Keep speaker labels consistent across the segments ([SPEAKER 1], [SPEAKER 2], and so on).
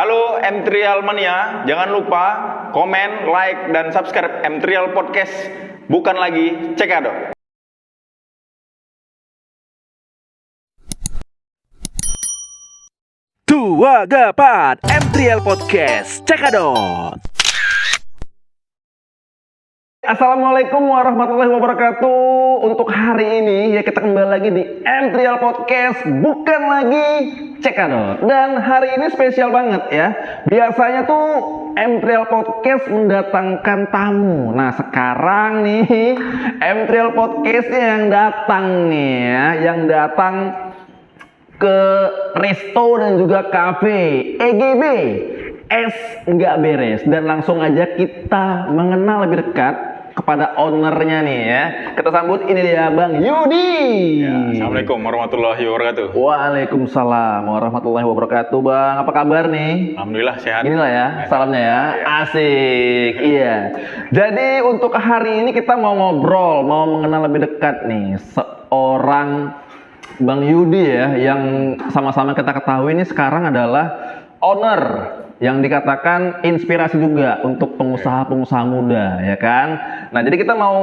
[SPEAKER 1] Halo M3 Mania, jangan lupa komen, like, dan subscribe M3 Podcast. Bukan lagi Cekado.
[SPEAKER 2] Dua Gapat M3 Podcast Cekadot.
[SPEAKER 3] Assalamualaikum warahmatullahi wabarakatuh. Untuk hari ini ya kita kembali lagi di M3 Podcast, bukan lagi Cekadot. Dan hari ini spesial banget ya. Biasanya tuh M3 Podcast mendatangkan tamu. Nah sekarang nih M3 Podcast yang datang nih ya, yang datang ke resto dan juga cafe EGB Es Nggak Beres. Dan langsung aja kita mengenal lebih dekat kepada ownernya nih ya. Kita sambut, ini dia Bang Yudi.
[SPEAKER 1] Ya, Assalamualaikum warahmatullahi wabarakatuh.
[SPEAKER 3] Waalaikumsalam warahmatullahi wabarakatuh. Bang, apa kabar nih?
[SPEAKER 1] Alhamdulillah sehat.
[SPEAKER 3] Inilah ya, salamnya ya. Asik, iya. Jadi untuk hari ini kita mau ngobrol, mau mengenal lebih dekat nih seorang Bang Yudi ya, yang sama-sama kita ketahui ini sekarang adalah owner yang dikatakan inspirasi juga untuk pengusaha-pengusaha muda, ya kan? Nah, jadi kita mau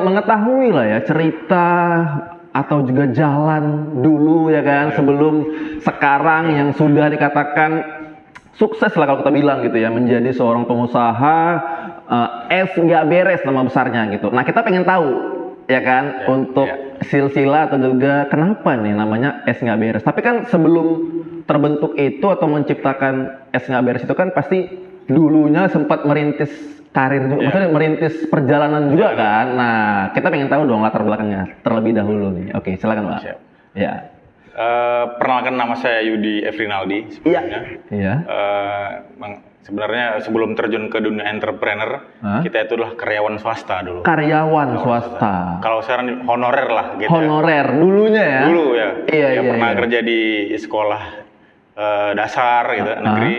[SPEAKER 3] mengetahui lah ya cerita atau juga jalan dulu ya kan, sebelum sekarang yang sudah dikatakan sukses lah kalau kita bilang gitu ya, menjadi seorang pengusaha Es Nggak Beres nama besarnya gitu. Nah, kita pengen tahu ya kan, untuk silsilah atau juga kenapa nih namanya Es Nggak Beres. Tapi kan sebelum terbentuk itu atau menciptakan Es Nggak Beres itu kan pasti dulunya sempat merintis karir juga, maksudnya merintis perjalanan juga kan. Nah, kita pengen tahu dong latar belakangnya terlebih dahulu nih. Oke, silakan Pak.
[SPEAKER 1] Siap.
[SPEAKER 3] Ya.
[SPEAKER 1] Perkenalkan, nama saya Yudi Efrinaldi sebelumnya.
[SPEAKER 3] Iya.
[SPEAKER 1] Sebenarnya sebelum terjun ke dunia entrepreneur, kita itu adalah karyawan swasta dulu.
[SPEAKER 3] Karyawan swasta.
[SPEAKER 1] Kalau sekarang honorer lah gitu.
[SPEAKER 3] Honorer dulunya ya.
[SPEAKER 1] Dulu ya.
[SPEAKER 3] Iya,
[SPEAKER 1] pernah kerja di sekolah dasar gitu, negeri,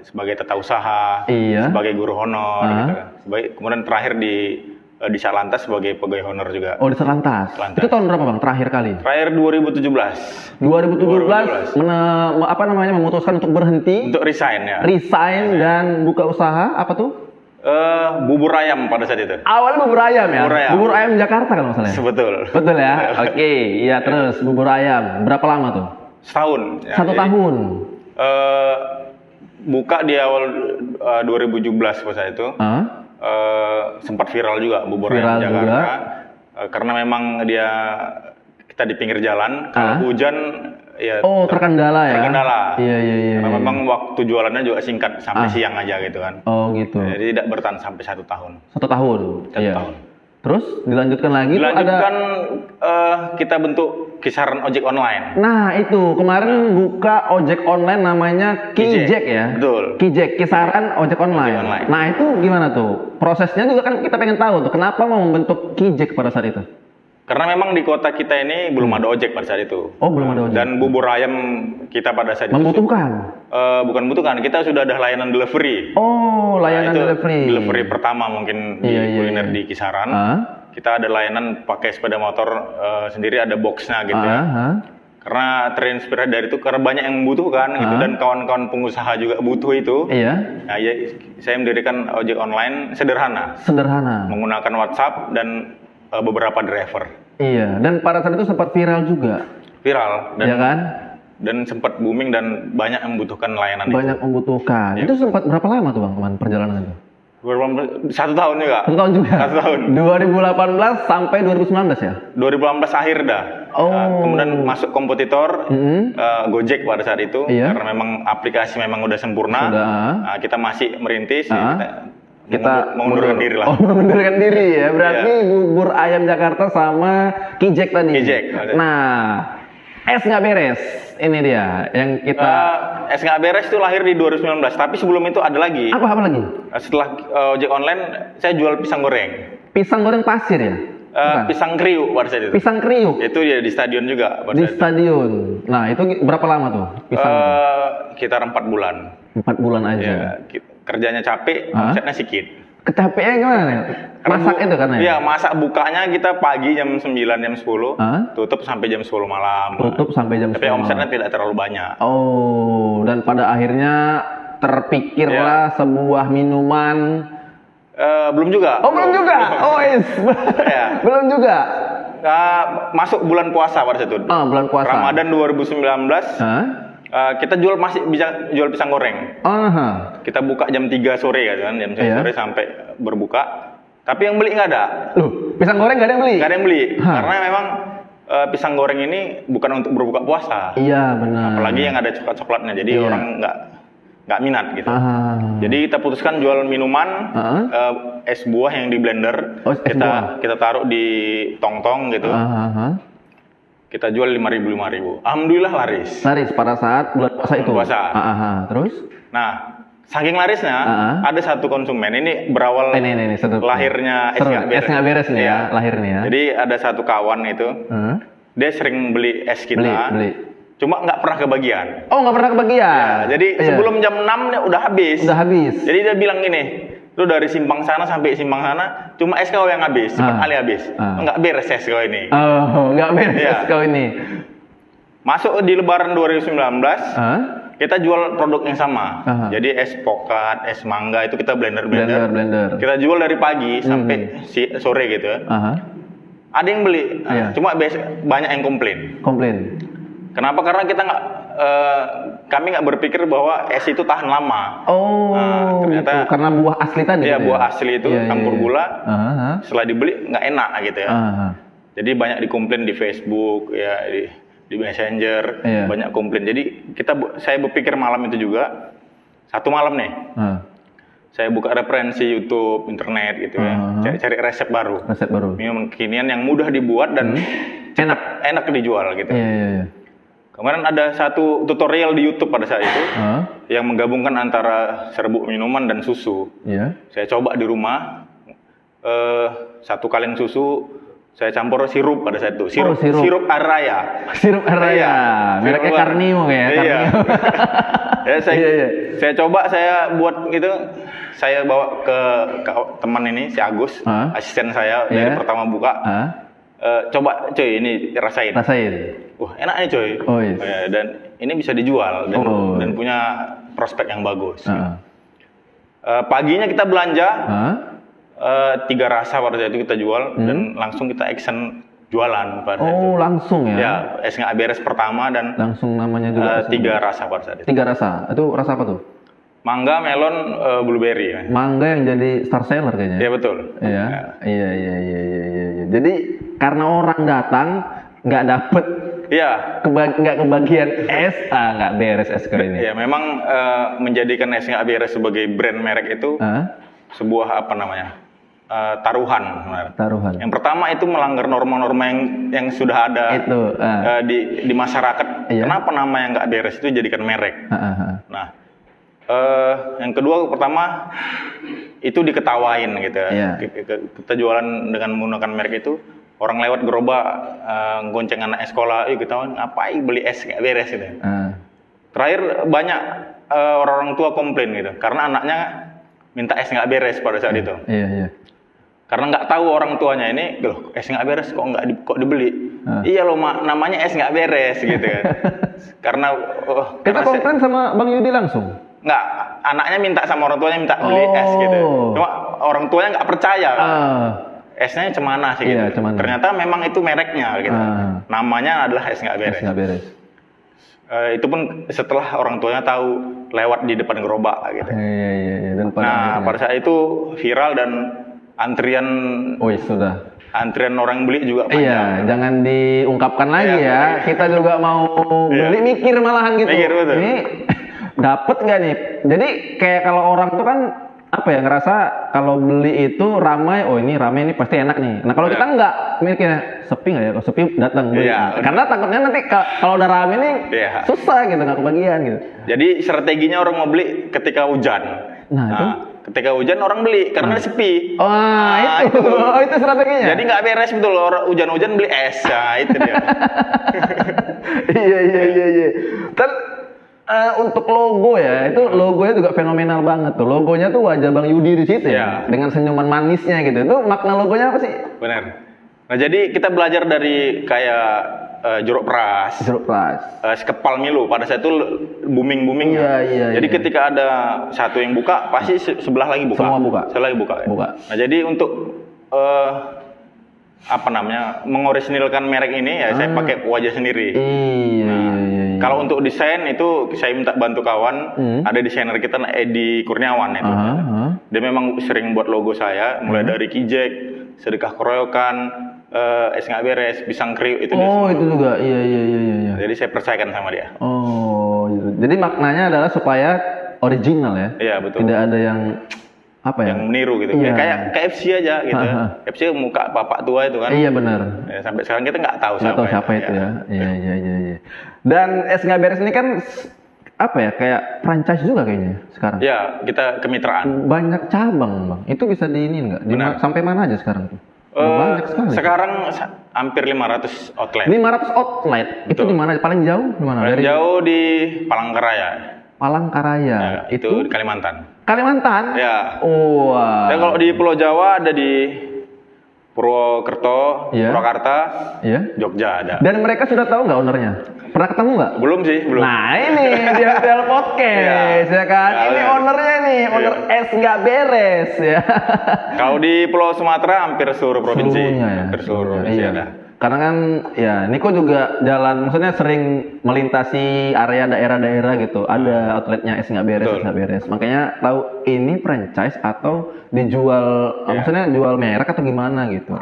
[SPEAKER 1] sebagai tata usaha, sebagai guru honor gitu. Kemudian terakhir di Satlantas sebagai pegawai honor juga.
[SPEAKER 3] Oh, di Satlantas. Itu tahun berapa Bang terakhir kali?
[SPEAKER 1] Terakhir 2017.
[SPEAKER 3] 2017 memutuskan untuk berhenti,
[SPEAKER 1] untuk resign ya.
[SPEAKER 3] Resign dan buka usaha apa tuh?
[SPEAKER 1] Bubur ayam pada saat itu.
[SPEAKER 3] Awalnya bubur ayam ya? Bubur ayam Jakarta kalau masalahnya.
[SPEAKER 1] Betul.
[SPEAKER 3] Betul ya? Oke, iya terus bubur ayam. Berapa lama tuh?
[SPEAKER 1] Setahun. Ya,
[SPEAKER 3] 1 tahun.
[SPEAKER 1] Buka di awal 2017 pada saat itu. Sempat viral juga bubur ayam Jakarta. Karena memang kita di pinggir jalan, kalau hujan ya
[SPEAKER 3] terkendala ya.
[SPEAKER 1] Terkendala.
[SPEAKER 3] Iya.
[SPEAKER 1] Karena memang waktu jualannya juga singkat, sampai siang aja gitu kan.
[SPEAKER 3] Oh gitu.
[SPEAKER 1] Jadi tidak bertahan sampai 1 tahun.
[SPEAKER 3] 1 tahun.
[SPEAKER 1] 1 tahun.
[SPEAKER 3] Terus dilanjutkan lagi.
[SPEAKER 1] Dilanjutkan kita bentuk kisaran ojek online.
[SPEAKER 3] Nah itu kemarin buka ojek online namanya Kijek ya.
[SPEAKER 1] Betul.
[SPEAKER 3] Kijek, kisaran ojek online. Nah itu gimana tuh? Prosesnya juga kan kita pengen tahu tuh. Kenapa mau membentuk Kijek pada saat itu?
[SPEAKER 1] Karena memang di kota kita ini belum ada ojek pada saat itu.
[SPEAKER 3] Oh, belum ada ojek.
[SPEAKER 1] Dan bubur ayam kita pada saat itu
[SPEAKER 3] membutuhkan.
[SPEAKER 1] Bukan membutuhkan, kita sudah ada layanan delivery.
[SPEAKER 3] Oh, layanan delivery.
[SPEAKER 1] Delivery pertama mungkin di kuliner di kisaran. Kita ada layanan pakai sepeda motor sendiri, ada boxnya gitu ya. Karena terinspirasi dari itu, karena banyak yang membutuhkan gitu, dan kawan-kawan pengusaha juga butuh itu. Nah, saya mendirikan ojek online sederhana. Menggunakan WhatsApp dan beberapa driver. Iya,
[SPEAKER 3] dan pada saat itu sempat viral juga.
[SPEAKER 1] Viral, dan,
[SPEAKER 3] ya kan?
[SPEAKER 1] Dan sempat booming dan banyak yang membutuhkan layanan itu.
[SPEAKER 3] Banyak membutuhkan. Itu sempat berapa lama tuh Bang perjalanan itu?
[SPEAKER 1] 1 tahun juga.
[SPEAKER 3] 1 tahun juga.
[SPEAKER 1] 1 tahun.
[SPEAKER 3] 2018 sampai 2019 ya?
[SPEAKER 1] 2018 akhir dah. Kemudian masuk kompetitor Gojek pada saat itu, karena memang aplikasi memang udah sempurna. Kita masih merintis. Kita mengundurkan diri lah.
[SPEAKER 3] Mengundurkan diri ya. Berarti bubur ayam Jakarta sama Kijek tadi. Nah, Es Nggak Beres. Ini dia yang kita.
[SPEAKER 1] Es Nggak Beres itu lahir di 2019. Tapi sebelum itu ada lagi.
[SPEAKER 3] Apa lagi?
[SPEAKER 1] Setelah ojek online, saya jual pisang goreng.
[SPEAKER 3] Pisang goreng pasir ya?
[SPEAKER 1] Pisang kriuk pada saat itu.
[SPEAKER 3] Pisang kriuk?
[SPEAKER 1] Itu ya di stadion juga.
[SPEAKER 3] Di stadion. Nah, itu berapa lama tuh pisang?
[SPEAKER 1] Sekitar 4 bulan.
[SPEAKER 3] 4 bulan aja.
[SPEAKER 1] Ya, kerjanya capek, omsetnya sedikit.
[SPEAKER 3] Kecapean gimana nih? Masak itu kan ya?
[SPEAKER 1] Iya, masak bukanya kita pagi jam 9, jam 10, tutup sampai jam 10 malam.
[SPEAKER 3] Tutup sampai jam 10
[SPEAKER 1] Tapi omsetnya tidak terlalu banyak.
[SPEAKER 3] Oh, dan pada akhirnya terpikirlah sebuah minuman.
[SPEAKER 1] Belum juga.
[SPEAKER 3] Oh, belum juga? Oh,
[SPEAKER 1] Ya.
[SPEAKER 3] Belum juga?
[SPEAKER 1] Masuk bulan puasa pada situ.
[SPEAKER 3] Bulan puasa.
[SPEAKER 1] Ramadan 2019. Kita masih bisa jual pisang goreng. Kita buka jam 3 sore kan, jam 3 sore sampai berbuka. Tapi yang beli nggak ada.
[SPEAKER 3] Loh, pisang goreng nggak ada yang beli?
[SPEAKER 1] Nggak ada yang beli. Karena memang pisang goreng ini bukan untuk berbuka puasa.
[SPEAKER 3] Iya, benar.
[SPEAKER 1] Apalagi yang ada coklat-coklatnya. Jadi orang nggak minat gitu. Jadi kita putuskan jual minuman, es buah yang di blender. Kita taruh di tong-tong gitu. Kita jual 5.000. Alhamdulillah laris.
[SPEAKER 3] Laris pada saat bulan puasa itu.
[SPEAKER 1] Puasa.
[SPEAKER 3] Terus?
[SPEAKER 1] Nah, saking larisnya, ada satu konsumen ini berawal lahirnya es nggak beres
[SPEAKER 3] nih ya, lahirnya.
[SPEAKER 1] Jadi ada satu kawan itu, dia sering beli es kita, cuma nggak pernah kebagian.
[SPEAKER 3] Oh, nggak pernah kebagian.
[SPEAKER 1] Ya, jadi sebelum jam 6 dia udah habis. Jadi dia bilang gini, lu dari simpang sana sampai simpang sana, cuma es kau yang habis, cepat kali habis. Nggak beres es kau ini.
[SPEAKER 3] Oh, nggak beres es kau ini.
[SPEAKER 1] Masuk di Lebaran 2019, kita jual produk yang sama. Jadi es pokat, es mangga itu kita blender. Kita jual dari pagi sampai sore gitu. Ada yang beli, cuma banyak yang komplain. Kenapa? Karena kita kami nggak berpikir bahwa es itu tahan lama.
[SPEAKER 3] Ternyata gitu. Karena buah asli tadi.
[SPEAKER 1] Iya, buah asli itu campur gula. Setelah dibeli nggak enak gitu ya. Jadi banyak dikomplain di Facebook, ya di Messenger, banyak komplain. Jadi saya berpikir malam itu juga, satu malam nih, saya buka referensi YouTube, internet gitu ya, cari resep baru. Minuman kekinian yang mudah dibuat dan enak dijual gitu. Kemarin ada satu tutorial di YouTube pada saat itu yang menggabungkan antara serbuk minuman dan susu. Saya coba di rumah, 1 kaleng susu saya campur sirup pada saat itu. Sirup Araya.
[SPEAKER 3] Sirup Araya. Mereknya Karnimo ya.
[SPEAKER 1] Saya coba, saya buat gitu. Saya bawa ke teman ini, si Agus, asisten saya dari pertama buka. Coba coy, ini rasain. Wah, enak nih coy. Dan ini bisa dijual dan punya prospek yang bagus. Paginya kita belanja 3 rasa pada saat itu kita jual dan langsung kita action jualan pada saat itu.
[SPEAKER 3] Langsung ya?
[SPEAKER 1] Ya, es nggak beres pertama dan
[SPEAKER 3] langsung namanya juga
[SPEAKER 1] 3 rasa pada saat itu.
[SPEAKER 3] 3 rasa. Itu rasa apa tuh?
[SPEAKER 1] Mangga, melon, blueberry.
[SPEAKER 3] Mangga yang jadi star seller kayaknya.
[SPEAKER 1] Iya betul.
[SPEAKER 3] Iya. Jadi karena orang datang nggak dapet, nggak kebagian es, nggak beres es kali ini.
[SPEAKER 1] Ya memang menjadikan es nggak beres sebagai brand merek itu sebuah taruhan. Yang pertama itu melanggar norma-norma yang sudah ada di masyarakat. Kenapa nama yang nggak beres itu jadikan merek? Nah. Yang kedua, pertama itu diketawain gitu. Kita jualan dengan menggunakan merek itu, orang lewat gerobak gonceng anak sekolah, ketawain ngapain beli es nggak beres gitu. Terakhir banyak orang tua komplain gitu, karena anaknya minta es nggak beres pada saat itu. Karena nggak tahu orang tuanya ini, loh es nggak beres kok dibeli. Iya loh mak, namanya es nggak beres gitu kan. Karena
[SPEAKER 3] kita komplain sama Bang Yudi langsung.
[SPEAKER 1] Nggak, anaknya minta sama orang tuanya minta beli es gitu. Cuma orang tuanya nggak percaya kan. Esnya cemana sih gitu. Ternyata memang itu mereknya gitu. Namanya adalah es nggak beres. Itu pun setelah orang tuanya tahu lewat di depan gerobak gitu.
[SPEAKER 3] Dan
[SPEAKER 1] pada saat itu viral dan antrian. Antrian orang beli juga banyak.
[SPEAKER 3] Iya, jangan diungkapkan lagi ya. Kita juga mau beli mikir malahan gitu.
[SPEAKER 1] Betul.
[SPEAKER 3] Ini dapat nggak nih? Jadi kayak kalau orang tuh kan ngerasa kalau beli itu ramai, ini ramai, ini pasti enak nih. Nah kalau kita nggak mikirnya sepi nggak ya? Kalau sepi datang beli. Karena takutnya nanti kalau udah ramai nih susah gitu, nggak kebagian gitu.
[SPEAKER 1] Jadi strateginya orang mau beli ketika hujan. Ketika hujan orang beli karena sepi.
[SPEAKER 3] Itu strateginya.
[SPEAKER 1] Jadi nggak beres betul, orang hujan-hujan beli es. Itu dia.
[SPEAKER 3] Iya. Untuk logo ya, itu logonya juga fenomenal banget tuh. Logonya tuh wajah Bang Yudi di situ ya, dengan senyuman manisnya gitu. Itu makna logonya apa sih?
[SPEAKER 1] Benar. Nah, jadi kita belajar dari kayak jeruk peras, sekepal Milo. Pada saat itu booming-boomingnya.
[SPEAKER 3] Iya.
[SPEAKER 1] Jadi ketika ada satu yang buka, pasti sebelah lagi buka.
[SPEAKER 3] Semua buka.
[SPEAKER 1] Sebelah lagi buka. Nah, jadi untuk mengorisinilkan merek ini ya saya pakai wajah sendiri.
[SPEAKER 3] Iya.
[SPEAKER 1] Kalau untuk desain itu saya minta bantu kawan, ada desainer kita Edi Kurniawan itu. Dia memang sering buat logo saya, mulai dari Kijek, Sedekah Keroyokan, Es Nggak Beres, Pisang Kriuk itu.
[SPEAKER 3] Oh, itu juga. Iya.
[SPEAKER 1] Jadi saya percayakan sama dia.
[SPEAKER 3] Oh, gitu. Jadi maknanya adalah supaya original ya.
[SPEAKER 1] Iya, betul.
[SPEAKER 3] Tidak ada yang
[SPEAKER 1] yang meniru gitu.
[SPEAKER 3] Iya.
[SPEAKER 1] Kayak KFC aja gitu. KFC muka bapak tua itu kan.
[SPEAKER 3] Iya, benar.
[SPEAKER 1] Ya, sampai sekarang kita nggak tahu
[SPEAKER 3] siapa itu ya. Iya. Dan Es Nggak Beres ini kan kayak franchise juga kayaknya sekarang.
[SPEAKER 1] Ya, kita kemitraan.
[SPEAKER 3] Banyak cabang, Bang. Itu bisa diinin nggak? Sampai mana aja sekarang tuh? Banyak sekali.
[SPEAKER 1] Sekarang hampir 500 outlet.
[SPEAKER 3] 500 outlet. Betul. Itu di mana? Paling jauh di mana?
[SPEAKER 1] Paling jauh di Palangkaraya.
[SPEAKER 3] Palangkaraya.
[SPEAKER 1] Ya, itu di Kalimantan.
[SPEAKER 3] Kalimantan?
[SPEAKER 1] Ya.
[SPEAKER 3] Wah.
[SPEAKER 1] Dan kalau di Pulau Jawa ada di Purwokerto, Purwakarta, Jogja ada.
[SPEAKER 3] Dan mereka sudah tahu nggak ownernya? Pernah ketemu nggak?
[SPEAKER 1] Belum sih, belum.
[SPEAKER 3] Nah ini di MTL Podcast ya kan. Ini ownernya nih, owner Es Nggak Beres ya.
[SPEAKER 1] Kalau di Pulau Sumatera hampir seluruh provinsi.
[SPEAKER 3] Hampir
[SPEAKER 1] seluruh provinsi ada.
[SPEAKER 3] Karena kan ya Niko juga maksudnya sering melintasi area daerah-daerah gitu. Ada outletnya Es Nggak Beres, Es Nggak Beres. Makanya tahu ini franchise atau dijual, maksudnya jual merek atau gimana gitu.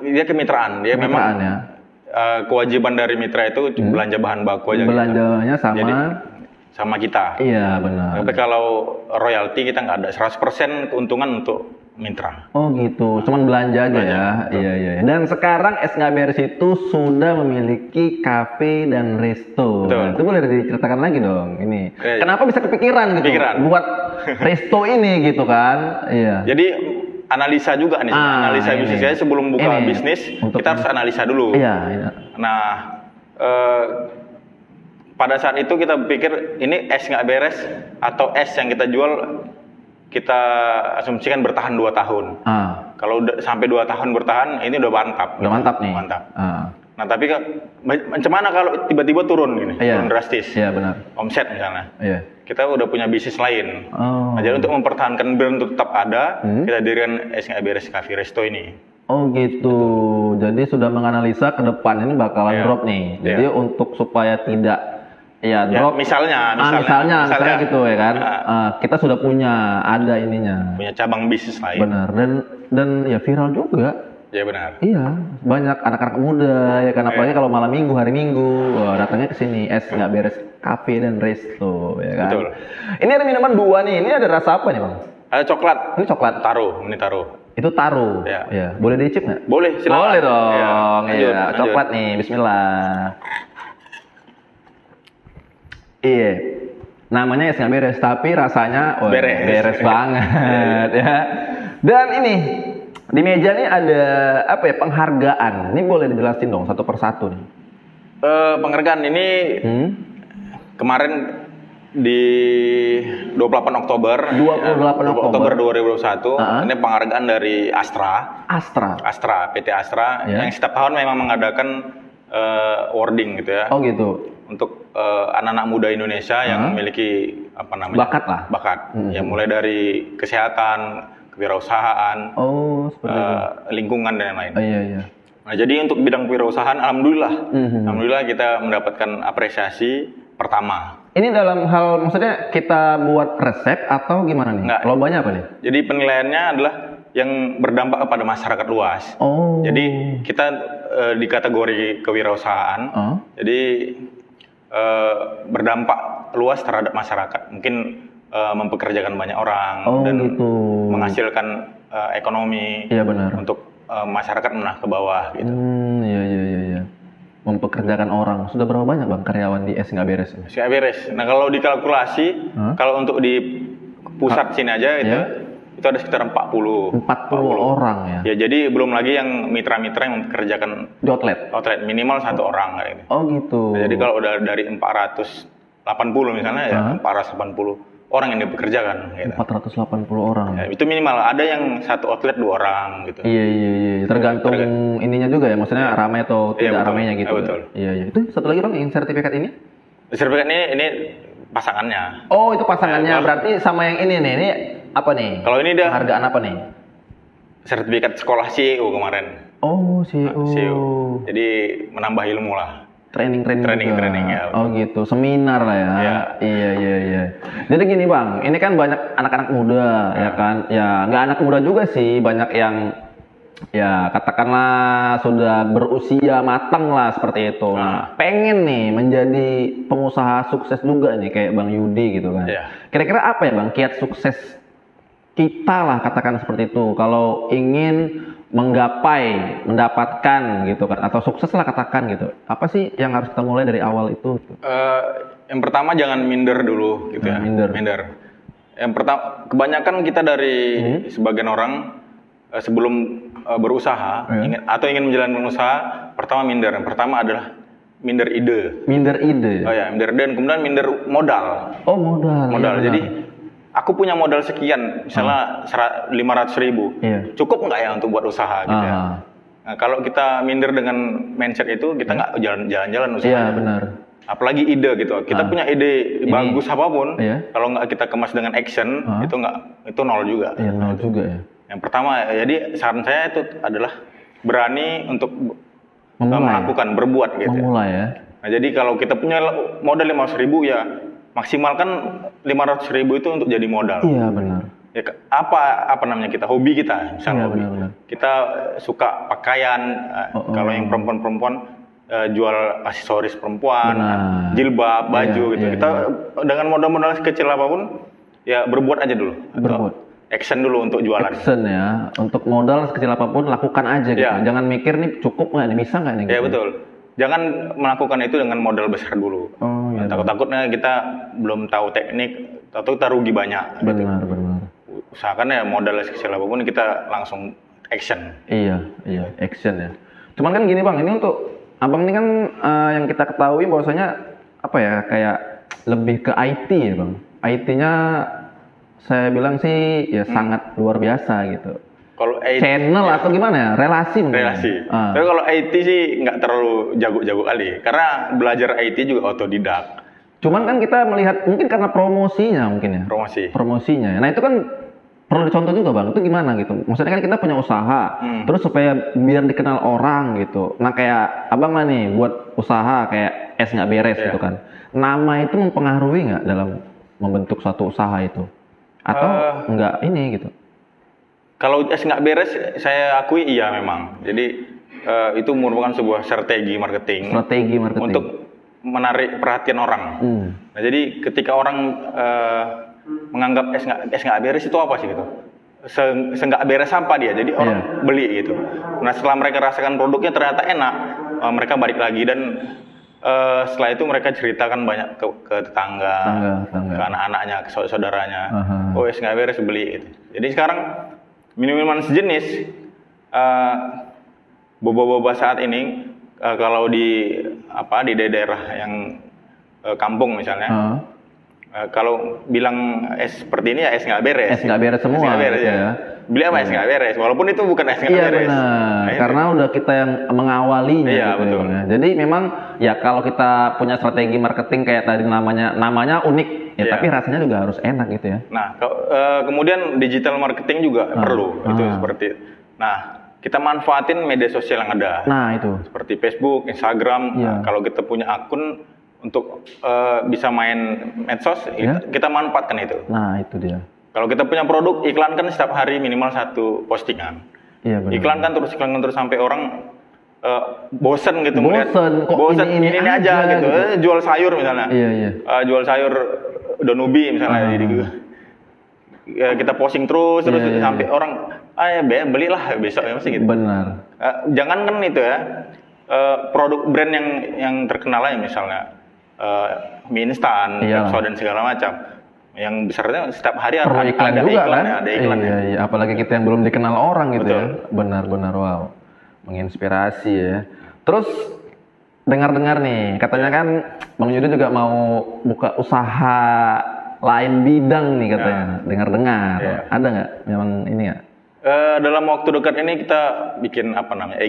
[SPEAKER 1] Dia kemitraan. Dia memang
[SPEAKER 3] ya.
[SPEAKER 1] Kewajiban dari mitra itu belanja bahan baku aja.
[SPEAKER 3] Belanjanya gitu.
[SPEAKER 1] Sama kita.
[SPEAKER 3] Iya benar.
[SPEAKER 1] Tapi kalau royalti kita nggak ada 100% keuntungan untuk mitra.
[SPEAKER 3] Oh gitu, cuman belanja aja ya. Iya. Dan sekarang Es Nggak Beres itu sudah memiliki kafe dan resto. Nah, itu boleh diceritakan lagi dong. Ini kenapa bisa kepikiran gitu buat resto ini gitu kan? Iya.
[SPEAKER 1] Jadi analisa juga nih, analisa bisnis saya sebelum buka bisnis kita harus analisa dulu.
[SPEAKER 3] Iya.
[SPEAKER 1] Nah, pada saat itu kita pikir ini es nggak beres atau es yang kita jual kita asumsikan bertahan 2 tahun. Kalau sampai 2 tahun bertahan ini udah mantap.
[SPEAKER 3] Udah mantap nih.
[SPEAKER 1] Mantap. Nah tapi macam mana kalau tiba-tiba turun gini, turun drastis?
[SPEAKER 3] Iya benar.
[SPEAKER 1] Omset misalnya.
[SPEAKER 3] Iya.
[SPEAKER 1] Kita udah punya bisnis lain. Nah, jadi untuk mempertahankan brand untuk tetap ada, kita dirikan Es Nggak Beres Cafe Resto ini.
[SPEAKER 3] Oh gitu. Jadi sudah menganalisa ke depan ini bakalan drop nih. Jadi untuk supaya tidak drop. Misalnya gitu ya kan. Kita sudah punya ininya.
[SPEAKER 1] Punya cabang bisnis lain.
[SPEAKER 3] Benar. Dan ya viral juga.
[SPEAKER 1] Ya benar.
[SPEAKER 3] Iya, banyak anak-anak muda ya kan, apalagi kalau malam minggu, hari Minggu, datangnya ke sini Es Nggak Beres Cafe dan Resto ya kan.
[SPEAKER 1] Betul.
[SPEAKER 3] Ini ada minuman 2 nih. Ini ada rasa apa nih, Bang?
[SPEAKER 1] Ada coklat.
[SPEAKER 3] Ini coklat.
[SPEAKER 1] Ini taro.
[SPEAKER 3] Itu taro. Ya. Boleh dicip nggak?
[SPEAKER 1] Boleh, silakan.
[SPEAKER 3] Boleh dong.
[SPEAKER 1] Lanjut.
[SPEAKER 3] Coklat nih. Bismillah. Iya. Namanya Es Nggak Beres, tapi rasanya beres banget ya. Dan ini di meja nih ada penghargaan. Ini boleh dijelasin dong satu persatu nih.
[SPEAKER 1] Penghargaan ini kemarin di 28 Oktober 2021 ini penghargaan dari Astra, PT Astra yang setiap tahun memang mengadakan awarding gitu ya.
[SPEAKER 3] Oh gitu.
[SPEAKER 1] Untuk anak-anak muda Indonesia yang memiliki bakat. Ya mulai dari kesehatan, kewirausahaan, lingkungan dan lain-lain.
[SPEAKER 3] Iya.
[SPEAKER 1] Nah, jadi untuk bidang kewirausahaan, alhamdulillah kita mendapatkan apresiasi pertama.
[SPEAKER 3] Ini dalam hal maksudnya kita buat resep atau gimana nih?
[SPEAKER 1] Enggak.
[SPEAKER 3] Lombanya apa nih?
[SPEAKER 1] Jadi penilaiannya adalah yang berdampak kepada masyarakat luas. Jadi kita di kategori kewirausahaan. Jadi berdampak luas terhadap masyarakat. Mungkin mempekerjakan banyak orang dan menghasilkan ekonomi untuk masyarakat menengah ke bawah gitu.
[SPEAKER 3] Iya. Mempekerjakan orang. Sudah berapa banyak Bang karyawan di Es Nggak Beres?
[SPEAKER 1] Es Nggak Beres. Nah kalau dikalkulasi, kalau untuk di pusat sini aja itu ada sekitar 40
[SPEAKER 3] orang ya.
[SPEAKER 1] Ya jadi belum lagi yang mitra-mitra yang mempekerjakan
[SPEAKER 3] di outlet
[SPEAKER 1] minimal 1 orang kayak gitu.
[SPEAKER 3] Oh gitu.
[SPEAKER 1] Nah, jadi kalau udah dari 480 80 misalnya ya 480 orang yang dipekerjakan gitu.
[SPEAKER 3] 480 orang.
[SPEAKER 1] Ya, itu minimal. Ada yang satu outlet 2 orang gitu.
[SPEAKER 3] Iya. Tergantung ininya juga ya, maksudnya ramai atau tidak ramainya gitu.
[SPEAKER 1] Betul.
[SPEAKER 3] Iya. Itu satu lagi Bang, yang sertifikat ini?
[SPEAKER 1] Sertifikat ini pasangannya.
[SPEAKER 3] Oh, itu pasangannya. Berarti sama yang ini nih. Ini apa nih?
[SPEAKER 1] Kalau ini dia
[SPEAKER 3] penghargaan apa nih?
[SPEAKER 1] Sertifikat sekolah CEO kemarin.
[SPEAKER 3] Oh, CEO.
[SPEAKER 1] Jadi menambah ilmu lah.
[SPEAKER 3] Training
[SPEAKER 1] ya.
[SPEAKER 3] Oh gitu, seminar lah ya. Iya. Jadi gini Bang, ini kan banyak anak-anak muda ya kan. Ya nggak anak muda juga sih, banyak yang ya katakanlah sudah berusia matang lah seperti itu. Nah, pengen nih menjadi pengusaha sukses juga nih kayak Bang Yudi gitu kan. Kira-kira apa ya Bang kiat sukses kita lah katakan seperti itu. Kalau ingin mendapatkan gitu kan, atau sukses lah katakan gitu. Apa sih yang harus kita mulai dari awal itu?
[SPEAKER 1] Yang pertama jangan minder dulu gitu ya. Minder. Yang pertama, kebanyakan kita dari sebagian orang sebelum berusaha ingin menjalankan usaha, pertama minder. Yang pertama adalah minder ide. Oh ya, minder ide dan kemudian minder modal.
[SPEAKER 3] Oh modal.
[SPEAKER 1] Iya, jadi aku punya modal sekian, misalnya 500.000, cukup nggak ya untuk buat usaha gitu ya. Nah, kalau kita minder dengan mindset itu, kita nggak jalan-jalan usaha.
[SPEAKER 3] Iya benar.
[SPEAKER 1] Apalagi ide gitu, kita punya ide bagus apapun, kalau nggak kita kemas dengan action, itu nol juga.
[SPEAKER 3] Iya nol juga ya.
[SPEAKER 1] Yang pertama, jadi saran saya itu adalah berani untuk melakukan, berbuat gitu.
[SPEAKER 3] Memulai ya.
[SPEAKER 1] Nah, jadi kalau kita punya modal 500.000 ya maksimalkan 500.000 itu untuk jadi modal.
[SPEAKER 3] Iya benar.
[SPEAKER 1] Ya, apa namanya kita, hobi kita, misalnya hobi.
[SPEAKER 3] Benar.
[SPEAKER 1] Kita suka pakaian, kalau yang perempuan jual aksesoris perempuan, jilbab, baju gitu. Kita dengan modal sekecil apapun ya berbuat aja dulu.
[SPEAKER 3] Berbuat.
[SPEAKER 1] Action dulu untuk jualan.
[SPEAKER 3] Action ya, untuk modal sekecil apapun lakukan aja gitu. Jangan mikir nih cukup nggak nih, bisa nggak nih. Gitu.
[SPEAKER 1] Ya betul. Jangan melakukan itu dengan modal besar dulu. Takut-takutnya kita belum tahu teknik, atau kita rugi banyak.
[SPEAKER 3] Benar.
[SPEAKER 1] Usahakan ya modal sekecil apapun kita langsung action.
[SPEAKER 3] Iya, action ya. Cuman kan gini Bang, ini untuk Abang ini kan yang kita ketahui bahwasanya apa ya, kayak lebih ke IT ya Bang. IT-nya saya bilang sih ya sangat luar biasa gitu.
[SPEAKER 1] Kalau IT,
[SPEAKER 3] channel atau gimana ya? Relasi mungkin.
[SPEAKER 1] Tapi kalau IT sih nggak terlalu jago-jago kali. Karena belajar IT juga otodidak.
[SPEAKER 3] Cuman kan kita melihat mungkin karena promosinya mungkin ya. Promosinya. Nah itu kan perlu dicontoh juga Bang. Itu gimana gitu? Maksudnya kan kita punya usaha. Terus supaya biar dikenal orang gitu. Nah kayak Abang lah nih buat usaha kayak es nggak beres gitu kan. Nama itu mempengaruhi nggak dalam membentuk suatu usaha itu? Atau nggak ini gitu?
[SPEAKER 1] Kalau es nggak beres, saya akui iya memang. Jadi itu merupakan sebuah strategi marketing. Untuk menarik perhatian orang. Nah, jadi ketika orang menganggap es nggak beres itu apa sih gitu? Nggak beres apa dia? Jadi orang beli gitu. Nah setelah mereka rasakan produknya ternyata enak, mereka balik lagi dan setelah itu mereka ceritakan banyak ke tetangga, ke anak-anaknya, ke saudaranya. Oh es nggak beres beli gitu. Jadi sekarang minuman sejenis boba-boba saat ini kalau di daerah yang kampung misalnya kalau bilang es seperti ini ya es nggak beres.
[SPEAKER 3] Es nggak beres semua.
[SPEAKER 1] Ya. Beli apa es nggak beres, walaupun itu bukan es nggak beres.
[SPEAKER 3] Benar. Karena udah kita yang mengawalinya.
[SPEAKER 1] Iya
[SPEAKER 3] gitu
[SPEAKER 1] betul.
[SPEAKER 3] Ya. Jadi memang ya kalau kita punya strategi marketing kayak tadi namanya unik, tapi rasanya juga harus enak gitu ya.
[SPEAKER 1] Nah kemudian digital marketing juga perlu itu seperti. Nah kita manfaatin media sosial yang ada.
[SPEAKER 3] Nah itu.
[SPEAKER 1] Seperti Facebook, Instagram. Nah, kalau kita punya akun untuk bisa main medsos, kita manfaatkan itu.
[SPEAKER 3] Nah itu dia.
[SPEAKER 1] Kalau kita punya produk, iklankan setiap hari minimal 1 postingan.
[SPEAKER 3] Iya benar.
[SPEAKER 1] Iklankan terus sampai orang bosen gitu melihat.
[SPEAKER 3] Bosen ini
[SPEAKER 1] aja gitu. Jual sayur misalnya.
[SPEAKER 3] Iya.
[SPEAKER 1] Jual sayur daun ubi misalnya. Kita posting terus sampai orang belilah besok ya masih gitu.
[SPEAKER 3] Benar.
[SPEAKER 1] Jangan kan itu ya. Produk brand yang terkenal aja misalnya mie instan, Pepso dan segala macam. Yang besarnya setiap hari
[SPEAKER 3] ada iklan juga kan?
[SPEAKER 1] Ada iklan.
[SPEAKER 3] Iya. Apalagi kita yang belum dikenal orang gitu. Betul. Ya. Benar-benar wow. Menginspirasi ya. Terus dengar-dengar nih, katanya kan Bang Yudi juga mau buka usaha lain bidang nih katanya. Dengar-dengar. Ada nggak memang ini nggak?
[SPEAKER 1] Dalam waktu dekat ini kita bikin apa namanya?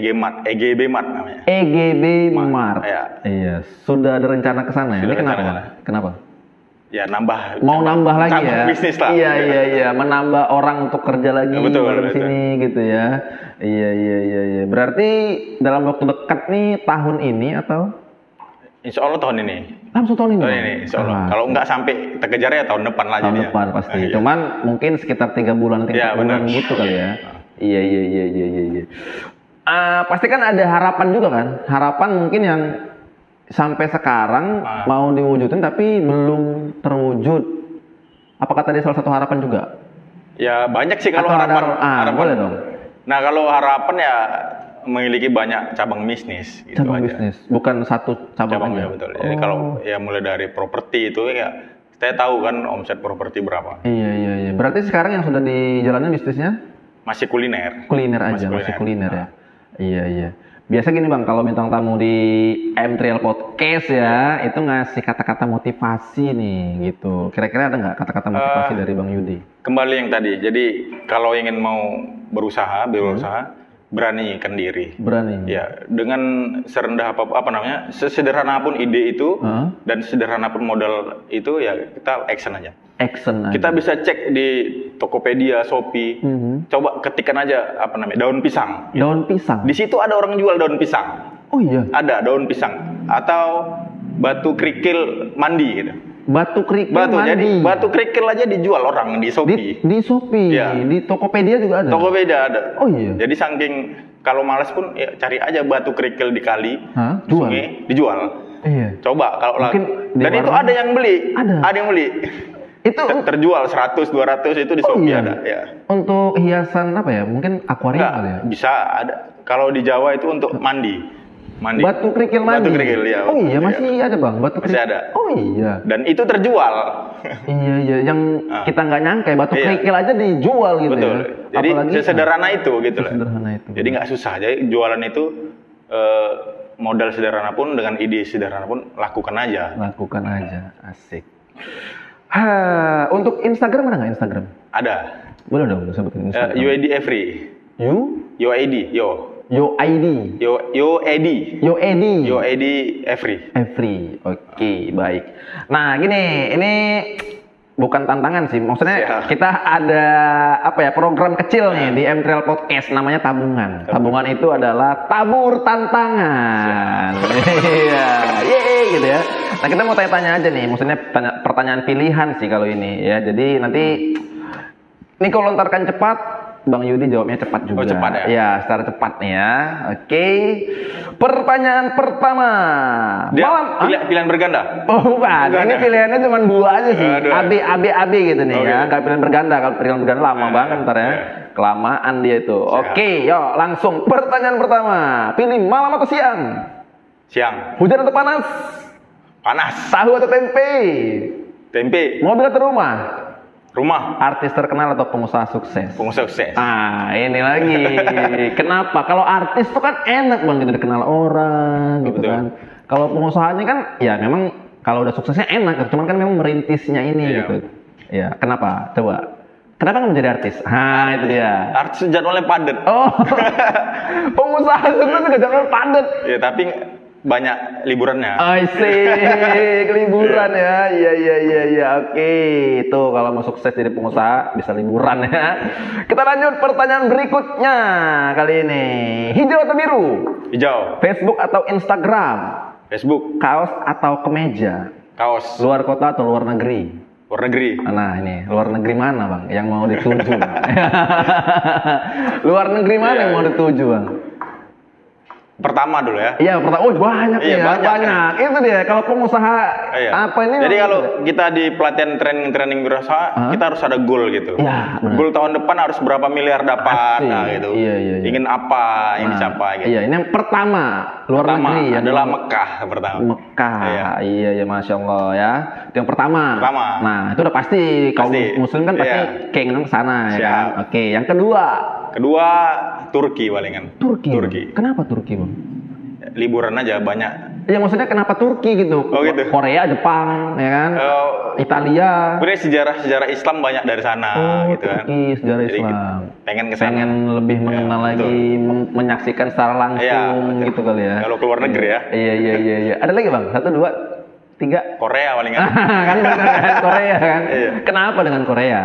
[SPEAKER 1] EGB Mart namanya.
[SPEAKER 3] EGB Mart.
[SPEAKER 1] Ya.
[SPEAKER 3] Iya, sudah ada rencana ke sana ya. Ini kenapa? Kenapa?
[SPEAKER 1] Ya nambah.
[SPEAKER 3] Mau nambah lagi ya.
[SPEAKER 1] Bisnis lah.
[SPEAKER 3] Iya, menambah orang untuk kerja lagi
[SPEAKER 1] betul.
[SPEAKER 3] di sini gitu ya. Iya. Berarti dalam waktu dekat nih tahun ini atau?
[SPEAKER 1] Insya Allah tahun ini.
[SPEAKER 3] Langsung tahun ini?
[SPEAKER 1] Tahun ini, insya Allah. Kalau nggak sampai terkejar ya tahun depan lah.
[SPEAKER 3] Tahun depan pasti. Cuman mungkin sekitar 3 bulan, 4 bulan gitu kali ya. Iya. Pasti kan ada harapan juga kan? Harapan mungkin yang sampai sekarang mau diwujudin tapi belum terwujud. Apakah tadi salah satu harapan juga?
[SPEAKER 1] Ya banyak sih kalau harapan.
[SPEAKER 3] Boleh dong.
[SPEAKER 1] Nah kalau harapan ya memiliki banyak cabang bisnis. Gitu
[SPEAKER 3] cabang
[SPEAKER 1] aja.
[SPEAKER 3] Bisnis, bukan satu cabang aja.
[SPEAKER 1] Ya, betul. Jadi kalau ya mulai dari properti itu ya saya tahu kan omset properti berapa.
[SPEAKER 3] Iya. Berarti sekarang yang sudah dijalani bisnisnya?
[SPEAKER 1] Masih kuliner.
[SPEAKER 3] Kuliner aja, masih kuliner ya. Iya. Biasa gini Bang, kalau bintang tamu di M3L Podcast ya, itu ngasih kata-kata motivasi nih gitu. Kira-kira ada nggak kata-kata motivasi dari Bang Yudi?
[SPEAKER 1] Kembali yang tadi, jadi kalau ingin mau berusaha, beranikan diri.
[SPEAKER 3] Berani.
[SPEAKER 1] Ya, dengan serendah apa namanya, sesederhana pun ide itu dan sederhana pun modal itu ya kita action aja. Kita bisa cek di Tokopedia, Shopee. Coba ketikan aja apa namanya daun pisang.
[SPEAKER 3] Daun pisang.
[SPEAKER 1] Di situ ada orang jual daun pisang.
[SPEAKER 3] Oh iya.
[SPEAKER 1] Ada daun pisang atau batu kerikil mandi gitu.
[SPEAKER 3] Batu kerikil mandi.
[SPEAKER 1] Jadi batu kerikil aja dijual orang di Shopee.
[SPEAKER 3] Di Shopee. Ya. Di Tokopedia juga ada.
[SPEAKER 1] Tokopedia ada.
[SPEAKER 3] Oh iya.
[SPEAKER 1] Jadi saking kalau malas pun ya cari aja batu kerikil di kali, di sungai, dijual.
[SPEAKER 3] Iya.
[SPEAKER 1] Coba kalau dan itu ada yang beli. Ada yang beli. Itu terjual 100 200 itu di Shopee ada ya.
[SPEAKER 3] Untuk hiasan apa ya? Mungkin akuarium kali ya.
[SPEAKER 1] Bisa ada. Kalau di Jawa itu untuk mandi.
[SPEAKER 3] Batu kerikil mandi.
[SPEAKER 1] Batu kerikil ya.
[SPEAKER 3] Oh iya, masih ada Bang, batu kerikil.
[SPEAKER 1] Masih ada.
[SPEAKER 3] Oh iya.
[SPEAKER 1] Dan itu terjual.
[SPEAKER 3] Iya, yang kita nggak nyangka batu kerikil aja dijual gitu.
[SPEAKER 1] Betul.
[SPEAKER 3] Ya.
[SPEAKER 1] Jadi sesederhana itu gitu lah.
[SPEAKER 3] Sederhana itu.
[SPEAKER 1] Jadi nggak susah. Jadi jualan itu modal sederhana pun dengan ide sederhana pun lakukan aja.
[SPEAKER 3] Asik. Untuk Instagram ada nggak Instagram?
[SPEAKER 1] Ada.
[SPEAKER 3] Boleh dong sebutin Instagram.
[SPEAKER 1] UAD Every. UAD Every.
[SPEAKER 3] Oke, baik. Nah, gini, ini bukan tantangan sih. Maksudnya kita ada program kecil nih di M3L Podcast namanya tabungan. Tabungan itu adalah tabur tantangan. Iya, gitu ya. Nah, kita mau tanya-tanya aja nih. Maksudnya pertanyaan pilihan sih kalau ini ya. Jadi nanti Niko lontarkan cepat, Bang Yudi jawabnya cepat juga.
[SPEAKER 1] Cepat ya?
[SPEAKER 3] Ya, secara cepat nih ya. Oke. Pertanyaan pertama.
[SPEAKER 1] Pilihan berganda?
[SPEAKER 3] Oh, bukan. Ini pilihannya cuma 2 aja sih. AB gitu nih ya. Gak pilihan berganda. Kalau pilihan berganda lama banget ntar ya. Kelamaan dia itu. Oke, yuk langsung. Pertanyaan pertama. Pilih malam atau siang?
[SPEAKER 1] Siang.
[SPEAKER 3] Hujan atau panas?
[SPEAKER 1] Panas.
[SPEAKER 3] Tahu atau tempe?
[SPEAKER 1] Tempe.
[SPEAKER 3] Mobil atau rumah?
[SPEAKER 1] Rumah.
[SPEAKER 3] Artis terkenal atau pengusaha sukses?
[SPEAKER 1] Pengusaha sukses.
[SPEAKER 3] Ini lagi. Kenapa? Kalau artis tuh kan enak banget gitu, dikenal orang gitu. Betul. Kan. Kalau pengusahanya kan ya memang kalau udah suksesnya enak, cuman kan memang merintisnya ini gitu. Ya, kenapa? Coba. Kenapa nggak menjadi artis? Itu dia.
[SPEAKER 1] Artis jadwalnya padat.
[SPEAKER 3] Oh. Pengusaha sukses juga jadwalnya padat.
[SPEAKER 1] Ya, tapi banyak liburannya.
[SPEAKER 3] Liburan ya. Iya. Oke, itu kalau mau sukses jadi pengusaha bisa liburan ya. Kita lanjut pertanyaan berikutnya kali ini. Hijau atau biru?
[SPEAKER 1] Hijau.
[SPEAKER 3] Facebook atau Instagram?
[SPEAKER 1] Facebook.
[SPEAKER 3] Kaos atau kemeja?
[SPEAKER 1] Kaos.
[SPEAKER 3] Luar kota atau luar negeri?
[SPEAKER 1] Luar negeri.
[SPEAKER 3] Nah ini, luar negeri mana Bang yang mau dituju? Luar negeri mana yang mau dituju Bang?
[SPEAKER 1] Pertama dulu ya.
[SPEAKER 3] Iya, pertama. Banyak. Itu dia. Kalau pengusaha apa ini?
[SPEAKER 1] Jadi kalau kita di pelatihan training berusaha, kita harus ada goal gitu.
[SPEAKER 3] Iya,
[SPEAKER 1] goal tahun depan harus berapa miliar dapat, gitu.
[SPEAKER 3] Iya.
[SPEAKER 1] Ingin apa, ingin dicapai gitu.
[SPEAKER 3] Iya, ini yang pertama, luar negeri
[SPEAKER 1] adalah Mekah pertama.
[SPEAKER 3] Iya, Masya Allah ya. Itu yang pertama. Nah, itu udah pasti. Kalau muslim kan pasti keinginan ke sana ya kan. Oke, yang kedua.
[SPEAKER 1] Turki palingan.
[SPEAKER 3] Turki. Kenapa Turki, Bang?
[SPEAKER 1] Liburan aja banyak.
[SPEAKER 3] Iya maksudnya kenapa Turki gitu?
[SPEAKER 1] Oh gitu.
[SPEAKER 3] Korea, Jepang, ya kan? Italia.
[SPEAKER 1] Sebenarnya sejarah Islam banyak dari sana gitu kan.
[SPEAKER 3] Turki, sejarah
[SPEAKER 1] Jadi
[SPEAKER 3] Islam.
[SPEAKER 1] pengen
[SPEAKER 3] lebih mengenal lagi, menyaksikan secara langsung gitu kali ya.
[SPEAKER 1] Kalau keluar negeri ya.
[SPEAKER 3] Iya. Ada lagi Bang? 1, 2, 3.
[SPEAKER 1] Korea paling kan.
[SPEAKER 3] Kan bener kan Korea kan. Kenapa dengan Korea?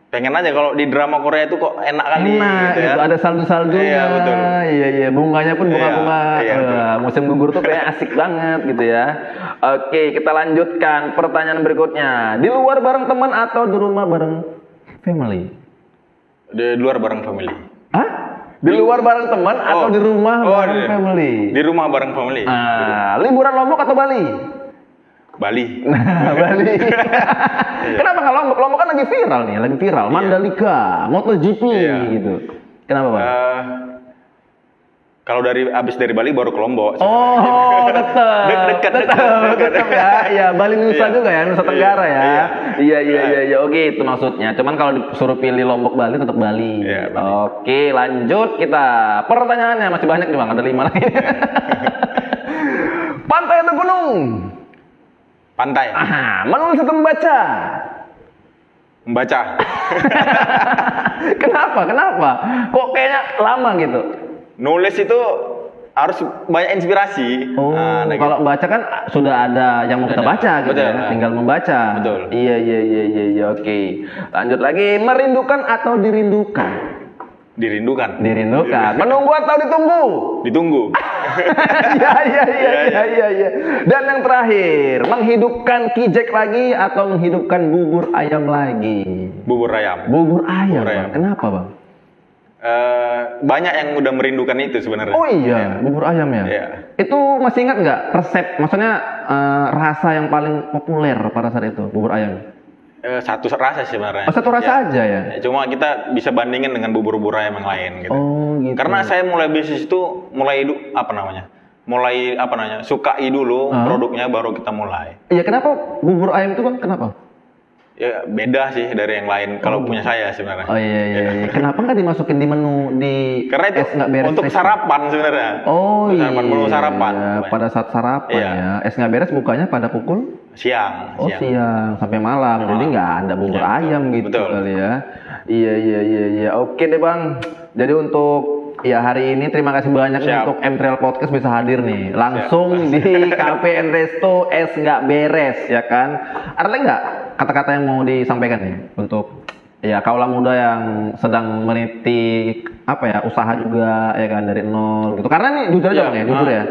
[SPEAKER 1] Pengen aja kalau di drama Korea itu kok enak kali gitu ya.
[SPEAKER 3] Itu ada salju-saljunya.
[SPEAKER 1] Iya, betul.
[SPEAKER 3] Iya, bunganya pun bunga-bunga. Musim gugur tuh kayak asik banget gitu ya. Oke, kita lanjutkan pertanyaan berikutnya. Di luar bareng teman atau di rumah bareng family?
[SPEAKER 1] Di luar bareng family.
[SPEAKER 3] Hah? Di luar bareng teman atau di rumah bareng family?
[SPEAKER 1] Di rumah bareng family.
[SPEAKER 3] Liburan Lombok atau Bali?
[SPEAKER 1] Bali.
[SPEAKER 3] Bali. Kenapa nggak Lombok? Lombok kan lagi viral nih, Mandalika, MotoGP gitu. Kenapa Bang? Kalau
[SPEAKER 1] abis dari Bali baru ke Lombok.
[SPEAKER 3] Oh, dekat ya. Iya, Bali Nusa juga ya, Nusa Tenggara ya. Iya. Oke, itu maksudnya. Cuman kalau disuruh pilih Lombok Bali tetap Bali.
[SPEAKER 1] Iya, Bali.
[SPEAKER 3] Oke, lanjut kita. Pertanyaannya masih banyak nih Bang, ada 5 lagi. Pantai atau gunung?
[SPEAKER 1] Pantai.
[SPEAKER 3] Menulis atau membaca?
[SPEAKER 1] Membaca.
[SPEAKER 3] Kenapa? Kok kayaknya lama gitu?
[SPEAKER 1] Nulis itu harus banyak inspirasi.
[SPEAKER 3] Kalau baca kan sudah ada yang mau kita baca gitu ya. Tinggal membaca.
[SPEAKER 1] Betul.
[SPEAKER 3] Iya, oke. Lanjut lagi, merindukan atau dirindukan?
[SPEAKER 1] Dirindukan.
[SPEAKER 3] Menunggu atau ditunggu?
[SPEAKER 1] Ditunggu.
[SPEAKER 3] Iya. Dan yang terakhir, menghidupkan kijek lagi atau menghidupkan bubur ayam lagi?
[SPEAKER 1] Bubur ayam.
[SPEAKER 3] Bang. Kenapa Bang?
[SPEAKER 1] Banyak yang udah merindukan itu sebenarnya.
[SPEAKER 3] Oh iya, bubur ayam ya?
[SPEAKER 1] Iya.
[SPEAKER 3] Itu masih ingat nggak resep, maksudnya rasa yang paling populer pada saat itu, bubur ayam?
[SPEAKER 1] Satu rasa sih sebenarnya.
[SPEAKER 3] Satu rasa aja ya?
[SPEAKER 1] Cuma kita bisa bandingin dengan bubur-bubur ayam yang lain gitu.
[SPEAKER 3] Oh gitu.
[SPEAKER 1] Karena saya mulai bisnis itu sukai dulu produknya baru kita mulai.
[SPEAKER 3] Iya, kenapa bubur ayam itu Bang? Kenapa?
[SPEAKER 1] Ya beda sih dari yang lain kalau punya saya sebenarnya.
[SPEAKER 3] Oh iya. Kenapa nggak dimasukin di menu di
[SPEAKER 1] Karena itu
[SPEAKER 3] nggak beres
[SPEAKER 1] untuk sarapan sebenarnya.
[SPEAKER 3] Oh iya.
[SPEAKER 1] Menu sarapan.
[SPEAKER 3] Pada saat sarapan ya. Es nggak beres bukanya pada pukul
[SPEAKER 1] siang.
[SPEAKER 3] Siang sampai malam. Jadi nggak ada bubur ayam gitu kali ya. Iya. Oke deh Bang. Jadi untuk hari ini terima kasih banyak untuk MTRL Podcast bisa hadir nih langsung di Cafe and Resto Es nggak beres ya kan. Ada lagi nggak kata-kata yang mau disampaikan nih untuk kaula muda yang sedang meniti usaha juga ya kan dari nol gitu. Karena nih jujur aja Bang jujur ya.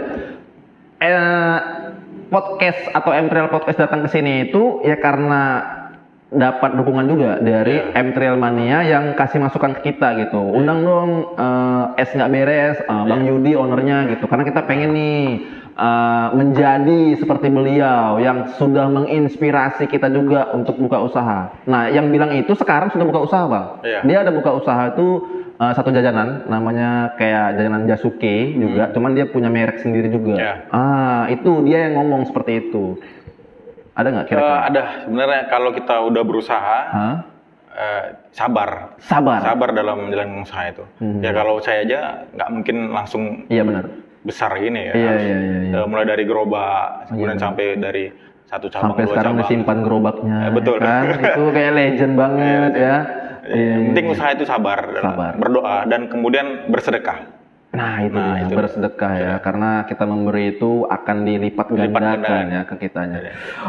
[SPEAKER 3] Podcast atau MTRL Podcast datang ke sini itu ya karena dapat dukungan juga dari MTRL Mania yang kasih masukan ke kita gitu. Undang dong Es nggak beres, Bang Yudi ownernya gitu. Karena kita pengen nih menjadi seperti beliau yang sudah menginspirasi kita juga untuk buka usaha. Nah, yang bilang itu sekarang sudah buka usaha Bang. Dia ada buka usaha itu satu jajanan namanya kayak jajanan Jasuke juga. Cuman dia punya merek sendiri juga. Itu dia yang ngomong seperti itu. Ada nggak kira-kira?
[SPEAKER 1] Ada. Sebenarnya kalau kita udah berusaha, sabar dalam menjalani usaha itu. Ya kalau saya aja nggak mungkin langsung besar gini ya. Iya. Mulai dari gerobak, kemudian sampai dari satu cabang,
[SPEAKER 3] sampai sekarang disimpan gerobaknya.
[SPEAKER 1] Betul.
[SPEAKER 3] Kan? Itu kayak legend banget ya.
[SPEAKER 1] Yang penting usaha itu sabar. Berdoa dan kemudian bersedekah.
[SPEAKER 3] Nah itu bersedekah ya, karena kita memberi itu akan dilipat gandakan ya ke kitanya.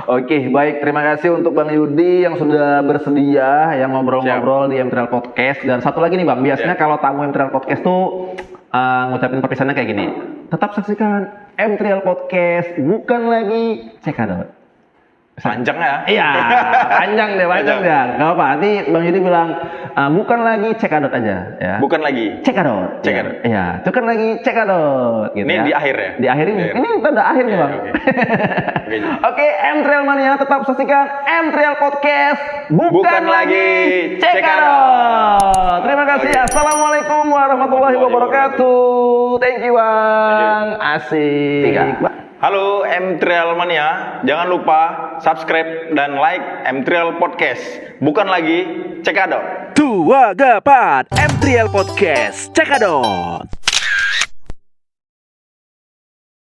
[SPEAKER 3] Oke, baik, terima kasih untuk Bang Yudi yang sudah bersedia yang ngobrol-ngobrol di MTRL Podcast. Dan satu lagi nih Bang, biasanya kalau tamu MTRL Podcast tuh ngucapin perpisahannya kayak gini. Tetap saksikan MTRL Podcast, bukan lagi cekadot.
[SPEAKER 1] Panjang ya?
[SPEAKER 3] Iya, panjang deh. Gak apa, nanti Bang Yudi bilang bukan lagi cekadot aja ya.
[SPEAKER 1] Bukan lagi
[SPEAKER 3] cekadot. Iya, bukan lagi cekadot gitu.
[SPEAKER 1] Ini
[SPEAKER 3] ya.
[SPEAKER 1] di akhir ya?
[SPEAKER 3] Di akhir ini. Ini tanda akhir nih Bang. Oke, MTRL Mania tetap saksikan MTRL Podcast, bukan lagi cekadot. Terima kasih. Assalamualaikum warahmatullahi wabarakatuh. Thank you Bang. Asik.
[SPEAKER 1] Halo MTRL Mania, jangan lupa subscribe dan like MTRL Podcast. Bukan lagi cekadot.
[SPEAKER 2] 2 Gapat MTRL Podcast Cekadot.